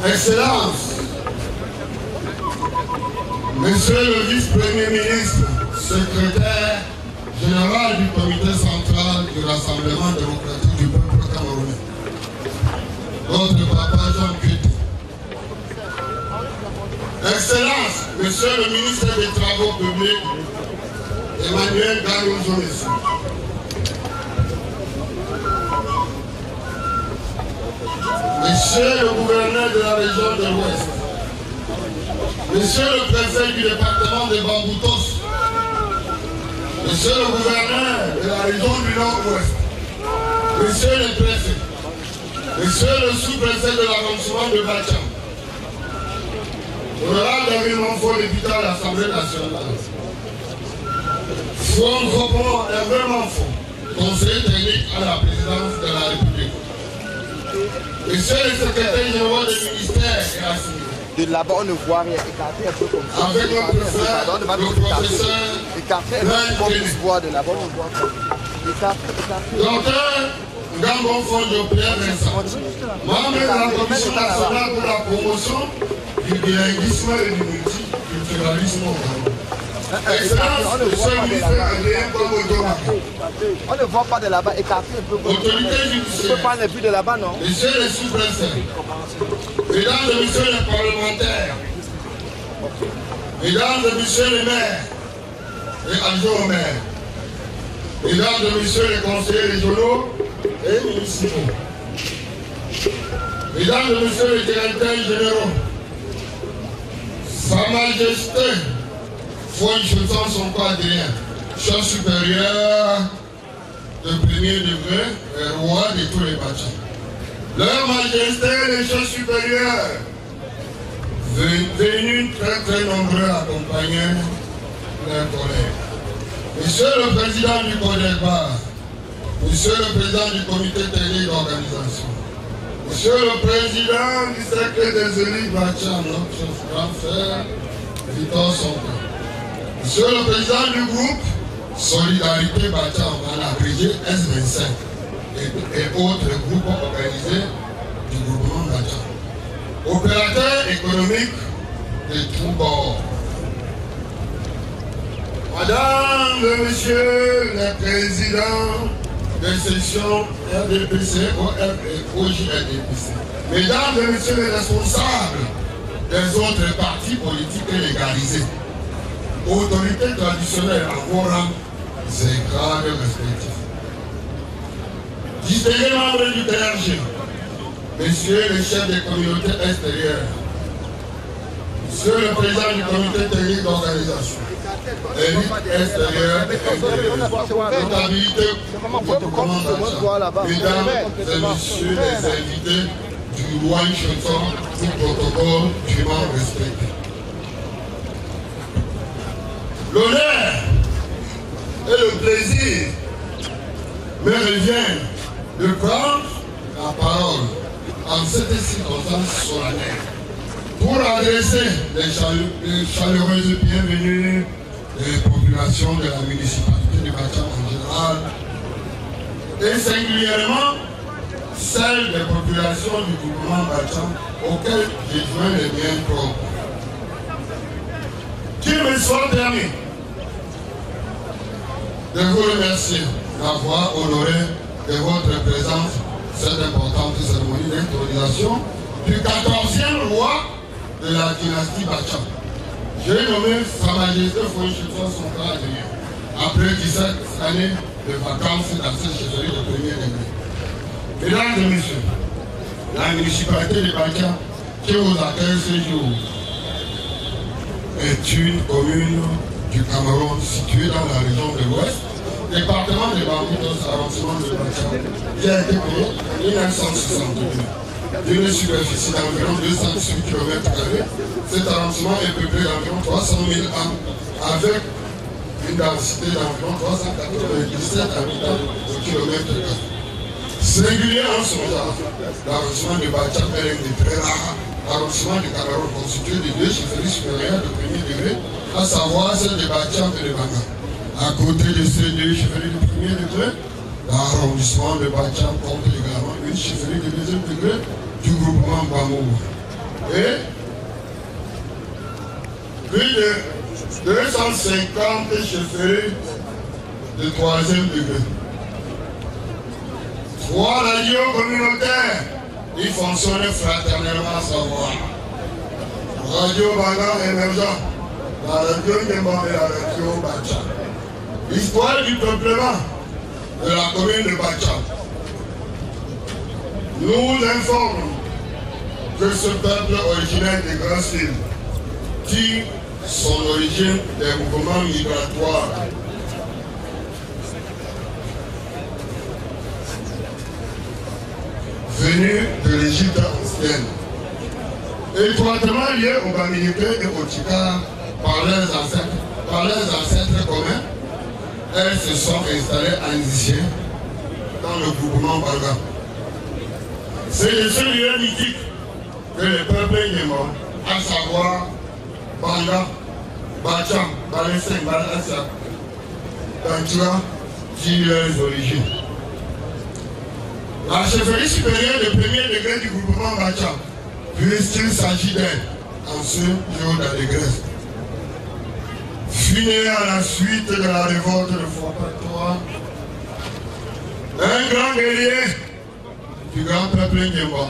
Excellence, Monsieur le vice-premier ministre, secrétaire général du comité central du Rassemblement démocratique du peuple camerounais, notre papa Jean Kété. Excellence, Monsieur le ministre des Travaux publics, Emmanuel Garouzo. Monsieur le gouverneur de la région de l'Ouest, Monsieur le préfet du département de Bamboutos, Monsieur le gouverneur de la région du Nord-Ouest, Monsieur le préfet, Monsieur le sous-préfet de l'arrondissement de Bacham, Honorable David Monfort, député à l'Assemblée nationale, Franck Ropon Hervé Monfort, conseiller technique à la présidence de la République, Monsieur le secrétaire général du ministère et assigné. De là-bas, on ne voit rien. Écarté un peu comme ça. Avec notre frère, le professeur. Écarté un peu comme on voit de là-bas, on voit ça. Écarté. Docteur Gambon Fondo Pierre Vincent, membre de la Commission nationale pour la promotion du bilinguisme et du multiculturalisme au Cameroun. Excellence, monsieur le ministre Adrien Bobo. On ne voit pas de là-bas, écarté un peu. Autorité On ne judiciaire. peut pas les vues de là-bas, non? Messieurs les sous-préfets, mesdames et messieurs les parlementaires, mesdames et messieurs les maires et adjoints aux maires, mesdames et messieurs les conseillers régionaux et municipaux, mesdames et messieurs les directeurs généraux, Sa Majesté Fouan son quadrien, chef supérieur de premier degré et roi de tous les bâtiments. Leur Majesté, les chefs supérieurs, venus très nombreux accompagner leurs collègues. Monsieur le Président du CODECBA, Monsieur le Président du Comité technique d'organisation, Monsieur le Président du Cercle des élus Bacham, notre grand frère Victor Sonko, Monsieur le Président du groupe Solidarité Bacham, à l'abrégé S25 et autres groupes organisés du groupement Bacham. Opérateurs économiques de tous bords. Madame et Messieurs les présidents des sessions RDPC, OF et OJRDPC, Mesdames et Messieurs les responsables des autres partis politiques légalisés, autorités traditionnelles en vos rangs et grades respectifs, distingués membres du PRG, Messieurs les chefs des communautés extérieures, Monsieur le Président du Comité technique d'organisation, élite extérieure et intérieure, notabilité du commandant, Mesdames et Messieurs les invités du roi Chanson, tout protocole dûment respecté. L'honneur et le plaisir me reviennent de prendre la parole en cette circonstance solennelle pour adresser les chaleureuses bienvenues des populations de la municipalité de Bacham en général et singulièrement celles des populations du groupement Bacham auxquelles j'ai joint les miens propres. Qu'il me soit permis de vous remercier d'avoir honoré de votre présence cette importante cérémonie d'intronisation du 14e roi de la dynastie Bacham. J'ai nommé Sa Majesté Fouan son quadrien après 17 années de vacances dans cette chefferie de premier degré. Mesdames et messieurs, la municipalité de Bacham qui vous accueille ce jour est une commune du Cameroun située dans la région de l'Ouest, département de Bamboutos, arrondissement de Bacham, qui a été créé en 1962. D'une superficie d'environ 218 km², cet arrondissement est peuplé d'environ 300 000 âmes, avec une densité d'environ 397 habitants au km². Singulier en son genre, l'arrondissement de Bacham est l'un des très rares arrondissements du Cameroun constitué de deux chefferies supérieures de premier degré, à savoir celle de Bacham et de Banga. À côté de ces deux chefferies de premier degré, l'arrondissement de Bacham compte également une chefferie de deuxième degré du groupement Bamou. et plus de 250 chefferies de 3e degré. 3 radios communautaires qui fonctionnaient fraternellement sans voir. Radio Bagan émergent, la radio Nyemba et la radio Bacha. Histoire du peuplement de la commune de Bacha nous informe que ce peuple originaire des grands îles tire son origine des mouvements migratoires venus de l'Égypte ancienne, étroitement liés aux Bamileke et aux Tchikars par leurs ancêtres communs. Elles se sont installées en Nizien dans le groupement Baga. C'est de ce lieu mythique que le peuple Nyemba, à savoir Banga, Bacham, Baleseng, Balassa, Tantua, tire leurs origines. La chefferie supérieure de premier degré du groupement Bacham, puisqu'il s'agit d'elle en ce jour d'allégresse, fut né à la suite de la révolte de Fort-Patois, un grand guerrier du grand peuple Nyemba,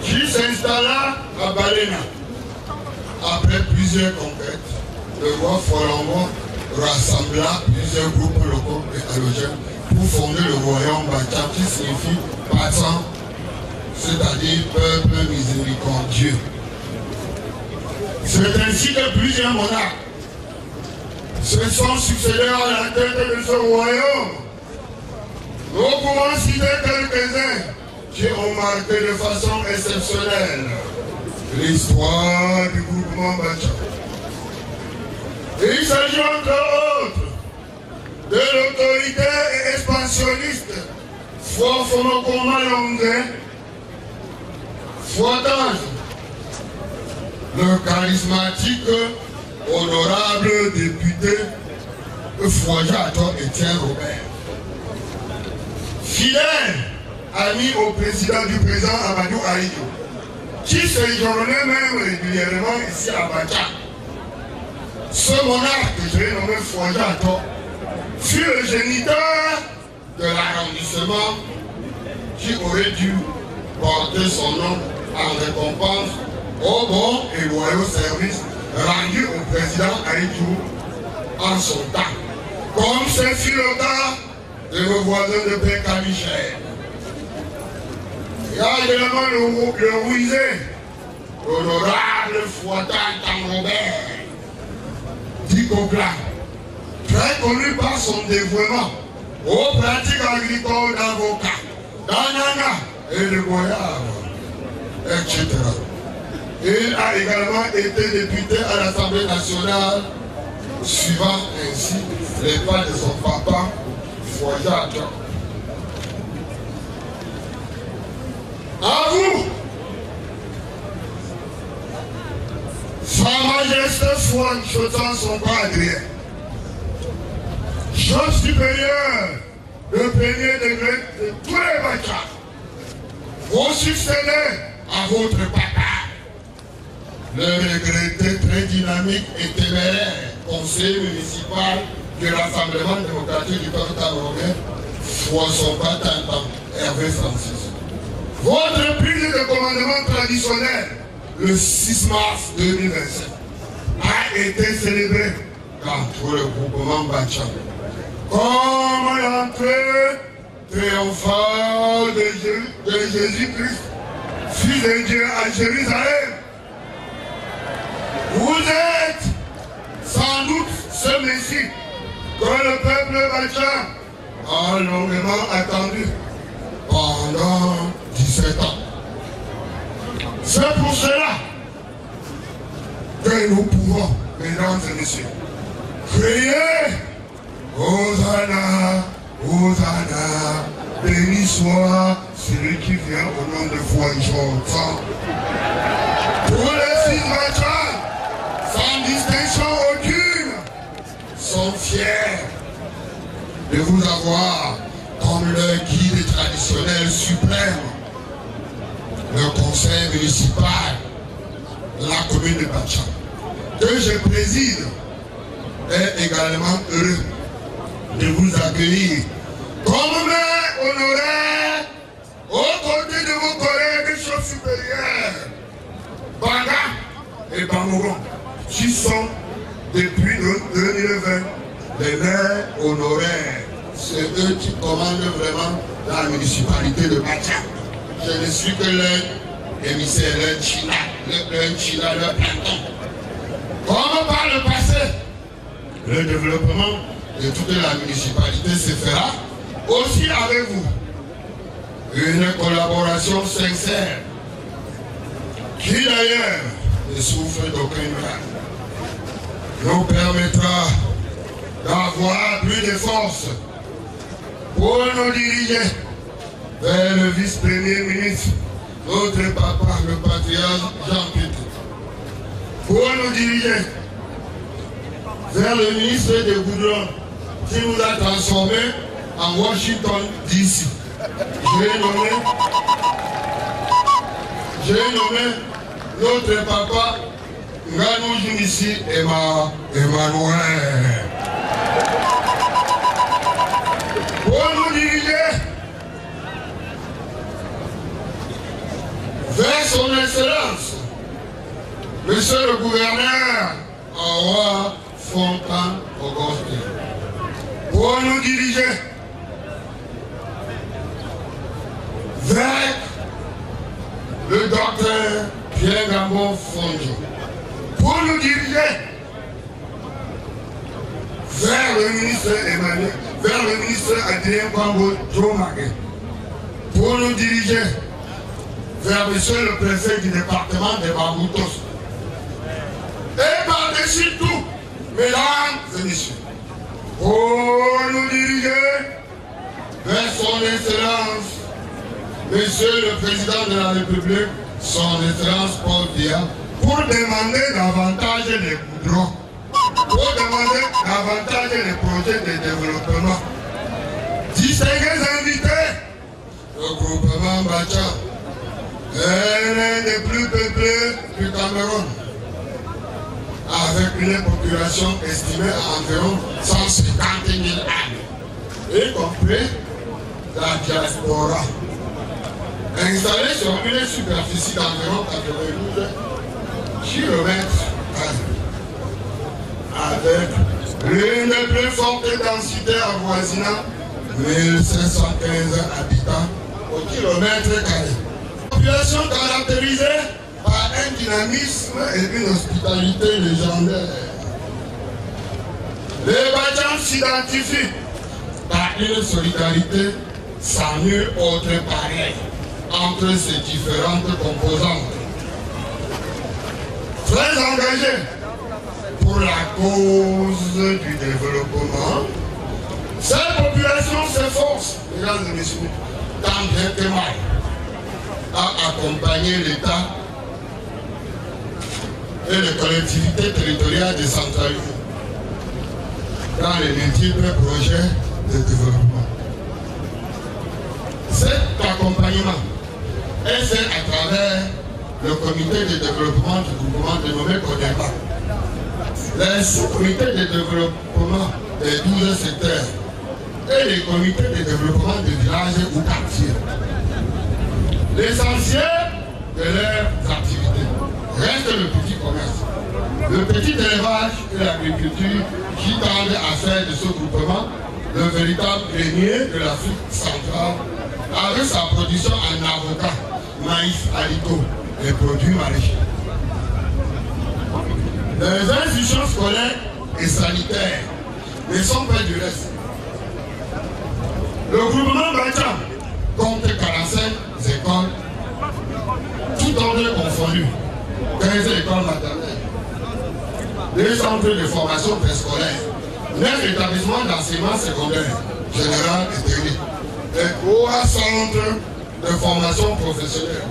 qui s'installa à Balena. Après plusieurs conquêtes, le roi Folambo rassembla plusieurs groupes locaux et halogènes pour fonder le royaume Bacham, qui signifie patron, c'est-à-dire peuple miséricordieux. C'est ainsi que plusieurs monarques se sont succédés à la tête de ce royaume. Nous pouvons citer quelques-uns qui ont marqué de façon exceptionnelle l'histoire du groupement Bacham. Il s'agit entre autres de l'autorité expansionniste Fofomakoma Longé, Fouatange, le charismatique honorable député Fouajato Etienne Robert, fidèle ami au président du président Amadou Ahidjo, qui séjournait même régulièrement ici à Bacha. Ce monarque que j'ai nommé Fouajato fut le géniteur de l'arrondissement qui aurait dû porter son nom en récompense aux bons et loyaux services rendus au président Ahidjo en son temps, comme ce fut le cas de nos voisins de Pécamichel. Il y a également le Rouisé, l'honorable Fouatan Robert Dikokla, très connu par son dévouement aux pratiques agricoles d'avocat, d'ananas et de goyave, etc. Il a également été député à l'Assemblée nationale, suivant ainsi les pas de son papa, Fouajato. À vous, Sa Majesté Fouane Chotan son pas Adrien, chef supérieur de premier degré de tous les Bachas, vous succédez à votre papa, le regretté très dynamique et téméraire conseiller municipal de l'Assemblement démocratique du peuple camerounais, François Batantan, Hervé Francis. Votre prise de commandement traditionnel, le 6 mars 2027, a été célébrée dans tout le groupement Bacham comme l'entrée triomphale de Jésus-Christ, Fils de Dieu, à Jérusalem. Vous êtes sans doute ce Messie que le peuple Bacham a longuement attendu pendant 17 ans. C'est pour cela que nous pouvons, mesdames et messieurs, crier Hosanna, Hosanna, béni soit celui qui vient au nom de Fouane Chotan. Tous les fils Bacham, sans distinction aucune, sont fiers de vous avoir comme leur guide traditionnel suprême. le conseil municipal de la commune de Bacham, que je préside, est également heureux de vous accueillir comme maire honoraire aux côtés de vos collègues chefs supérieurs, Banga et Bamouron, qui sont depuis 2020 les maires honoraires. C'est eux qui commandent vraiment la municipalité de Bacham. Je ne suis que leur émissaire, leur China, leur planton. Comme par le passé, le développement de toute la municipalité se fera aussi avec vous. Une collaboration sincère qui d'ailleurs ne souffre d'aucun mal nous permettra d'avoir plus de force pour nous diriger vers le vice-premier ministre, notre papa, le patriarche Jean-Pierre, pour nous diriger vers le ministre de Goudron qui nous a transformés en Washington DC. J'ai nommé notre papa Nganou Junissi Emmanuel pour nous diriger vers son excellence, monsieur le gouverneur Awa Fontan Auguste, pour nous diriger vers le docteur Pierre Gambon Fonjo, pour nous diriger vers le ministre Emmanuel, vers le ministre Adrien Kwambo Djomage, pour nous diriger vers monsieur le préfet du département de Baboutos. Et par-dessus tout, mesdames et messieurs, pour nous diriger vers son excellence, monsieur le président de la République, son excellence Paul Biya, pour demander davantage les goudrons, pour demander davantage les projets de développement. Distingués invités, le groupement Bacham est l'un des plus peuplés du Cameroun, avec une population estimée à environ 150 000 âmes, y compris la diaspora. Installé sur une superficie d'environ 92 km, avec l'une des plus fortes densités avoisinant 1515 habitants au kilomètre carré. Population caractérisée par un dynamisme et une hospitalité légendaire. Les Bacham s'identifient par une solidarité sans nul autre pareil entre ces différentes composantes. Très engagés pour la cause du développement, cette population s'efforce, mesdames et messieurs, tant bien que mal, à accompagner l'État et les collectivités territoriales décentralisées dans les multiples projets de développement. Cet accompagnement est fait à travers le comité de développement du groupement dénommé CODEPA, les sous-comités de développement des 12 secteurs et les comités de développement des villages ou quartiers. L'essentiel de leurs activités reste le petit commerce, le petit élevage et l'agriculture qui tendent à faire de ce groupement le véritable grenier de l'Afrique centrale avec sa production en avocat, maïs, haricots et produits maraîchers. Les institutions scolaires et sanitaires ne sont pas du reste. Le groupement Bacham compte 45 écoles, tout ordre confondu, 15 écoles maternelles, 2 centres de formation préscolaire, 9 établissements d'enseignement secondaire, général et technique, et 3 centres de formation professionnelle.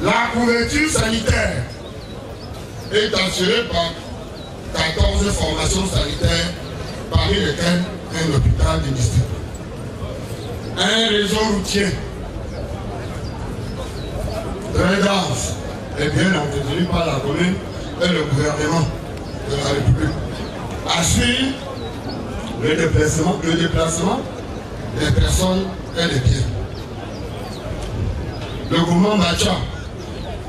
La couverture sanitaire est assurée par 14 formations sanitaires, parmi lesquelles un hôpital du district. Un réseau routier très dense et bien entretenu par la commune et le gouvernement de la République. Assure le déplacement des personnes et des biens. Le mouvement Bacha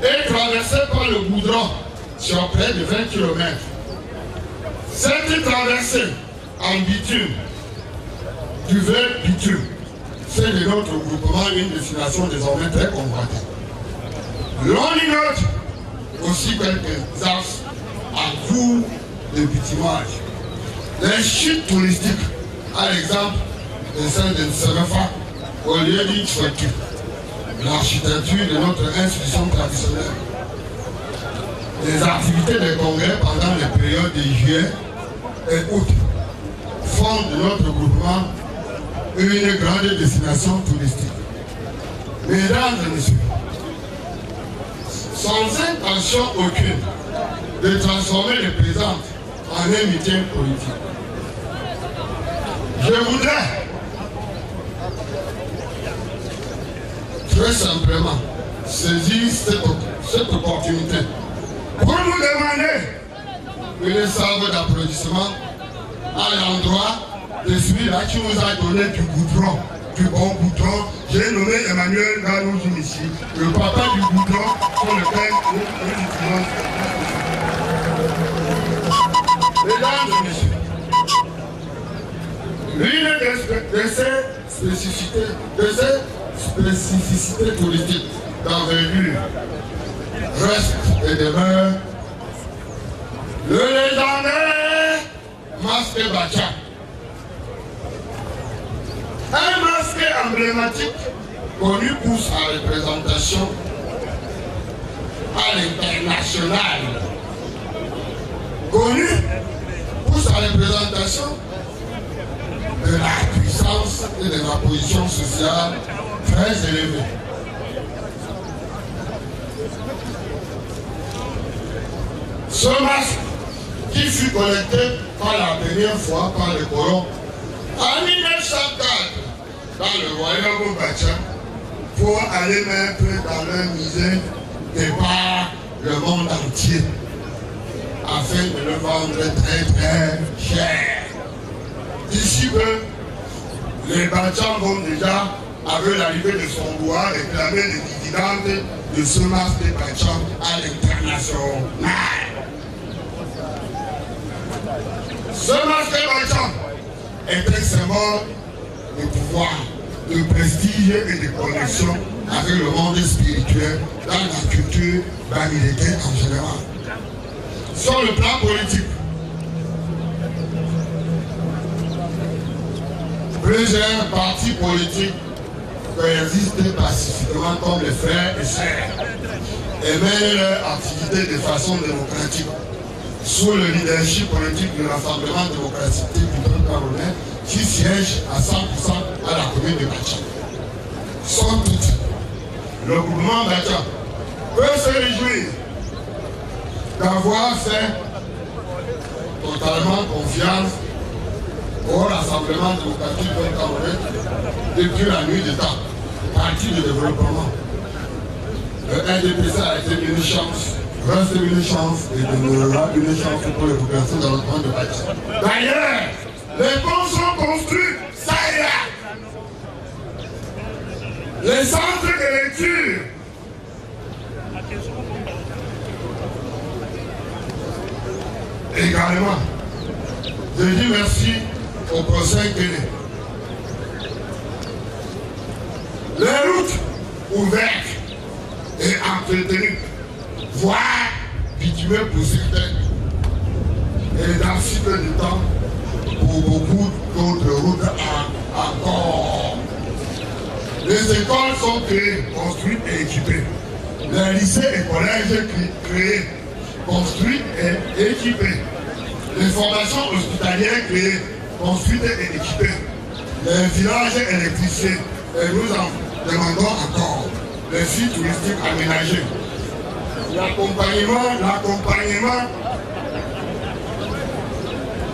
est traversé par le goudron sur près de 20 km. Cette traversée en bitume, du vrai bitume, c'est de notre groupement une destination désormais très convoitée. L'on y note aussi quelques axes en cours de bitumage. Les chutes touristiques, à l'exemple de celle de Serefa, au lieu d'une structure. L'architecture de notre institution traditionnelle. Les activités des congrès pendant les périodes de juillet et août font de notre groupement une grande destination touristique. Mesdames et messieurs, sans intention aucune de transformer les présentes en un meeting politique, je voudrais très simplement saisir cette opportunité pour nous demander une salve d'applaudissements à l'endroit de celui-là qui nous a donné du goudron, du bon goudron. J'ai nommé Emmanuel Ganouzou ici, le papa du goudron sur lequel nous utilisons. Mesdames et messieurs, l'une de ces spécificités politiques d'envergure reste et demeure le légendaire masque Bacha. Un masque emblématique connu pour sa représentation à l'international. Connu pour sa représentation de la puissance et de la position sociale très élevée. Ce masque qui fut collecté pour la première fois par les colons en 1904 dans le royaume Bacha pour aller mettre dans leur musée et par le monde entier afin de le vendre très très cher. D'ici que les Bachans vont déjà, avec l'arrivée de son roi, réclamer les dividendes de ce masque des Bachans à l'international. Ce masque Bachang est un symbole de pouvoir, de prestige et de connexion avec le monde spirituel dans la culture bamileke en général. Sur le plan politique, plusieurs partis politiques coexistent pacifiquement comme les frères et sœurs et mènent leur activité de façon démocratique sous le leadership politique de l'Assemblement démocratique du peuple camerounais qui siège à 100% à la commune de Bacha. Sans doute, le mouvement Bacha peut se réjouir d'avoir fait totalement confiance au Rassemblement démocratique du peuple camerounais depuis la nuit des temps, parti de développement. Le NDPC a été une chance. Reste une chance et demeurera une chance pour les populations dans le coin de Bacha. D'ailleurs, les ponts sont construits, ça et là. Les centres de lecture. Également, je dis merci au procès Guinée. Les routes ouvertes et entretenues, voire bitumées pour certains, et dans si peu de temps, pour beaucoup d'autres routes encore. Les écoles sont créées, construites et équipées. Les lycées et collèges créés, construits et équipés. Les formations hospitalières créées, construites et équipées. Les villages électrifiés, et nous en demandons encore. Les sites touristiques aménagés. L'accompagnement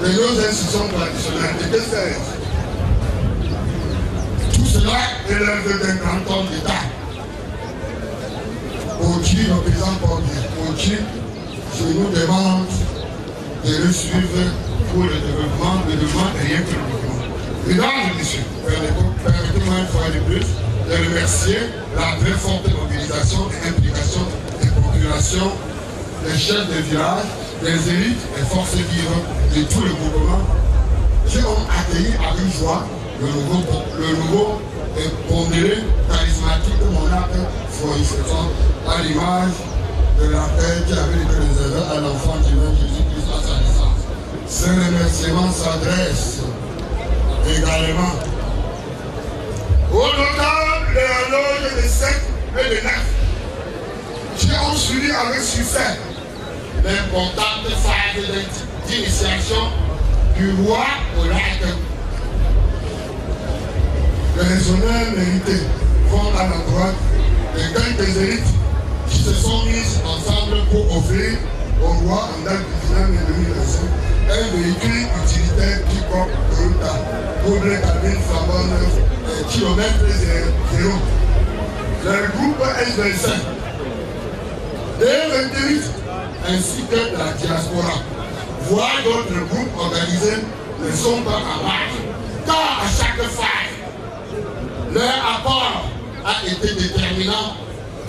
de nos institutions traditionnelles. Et que c'est? Tout cela est l'œuvre d'un grand homme d'État. Kochi, le président Kochi, je nous demande de le suivre pour le développement et rien que le développement. Mesdames et messieurs, permettez-moi une fois de plus de remercier la très forte mobilisation et implication des populations, des chefs de village, des élites et forces vives de tout le mouvement qui ont accueilli avec joie le nouveau et pondéré charismatique monarque florissant à l'image de la paix qui avait été réservée à l'enfant divin Jésus-Christ à sa naissance. Ce remerciement s'adresse également aux notables de la loge de 7 et de 9 qui ont suivi avec succès l'importante phase d'initiation du roi au lac. Les honneurs mérités vont à l'endroit de quelques élites qui se sont mises ensemble pour offrir au roi en date du 19 mai 2025 un véhicule utilitaire qui porte Toyota double cabine flambant neuf kilomètre 0. Le groupe S25 D28 ainsi que la diaspora, voire d'autres groupes organisés ne sont pas en marge, car à chaque phase, leur apport a été déterminant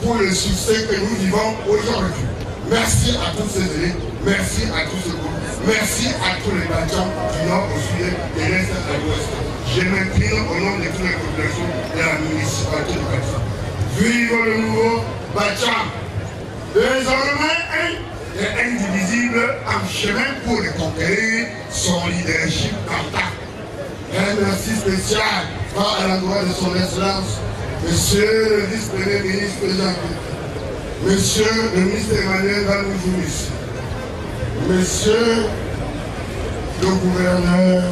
pour le succès que nous vivons aujourd'hui. Merci à tous ces élites, merci à tous ces groupes, merci à tous les bâtiments du nord au sud et de l'est à l'ouest. Je m'incline au nom de toutes les populations de la municipalité de Bâtiment. Vive le nouveau Bâtiment! Désormais, indivisible en chemin pour le conquérir son leadership intact. Un merci spécial va à l'endroit de son excellence, Monsieur le vice-premier ministre Jean-Pierre, Monsieur le ministre Emmanuel Valoujoumis, Monsieur le gouverneur,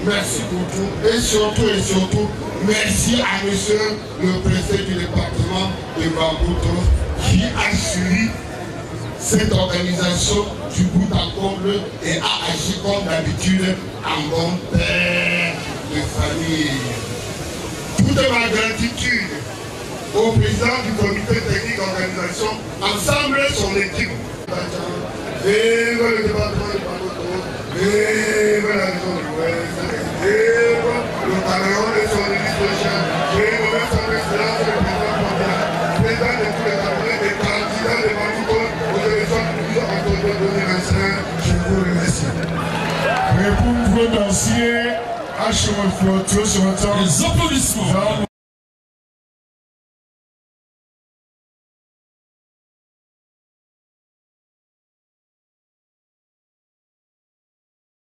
merci pour tout et surtout, merci à Monsieur le préfet du département de Bambouto qui a suivi cette organisation du bout en comble et a agi comme d'habitude en bon père de famille. Toute ma gratitude au président du comité technique d'organisation, ensemble son équipe. Vive le département de Bambouto, vive la région de l'Ouest, vive le Cameroun et son administration, vive son excellence le président Pontiac, président de tous les Camerounais et candidat de Bambouto aux élections de 2025. Je vous remercie. Mais pour vous danser, à chemin flottant sur le temps. Les applaudissements.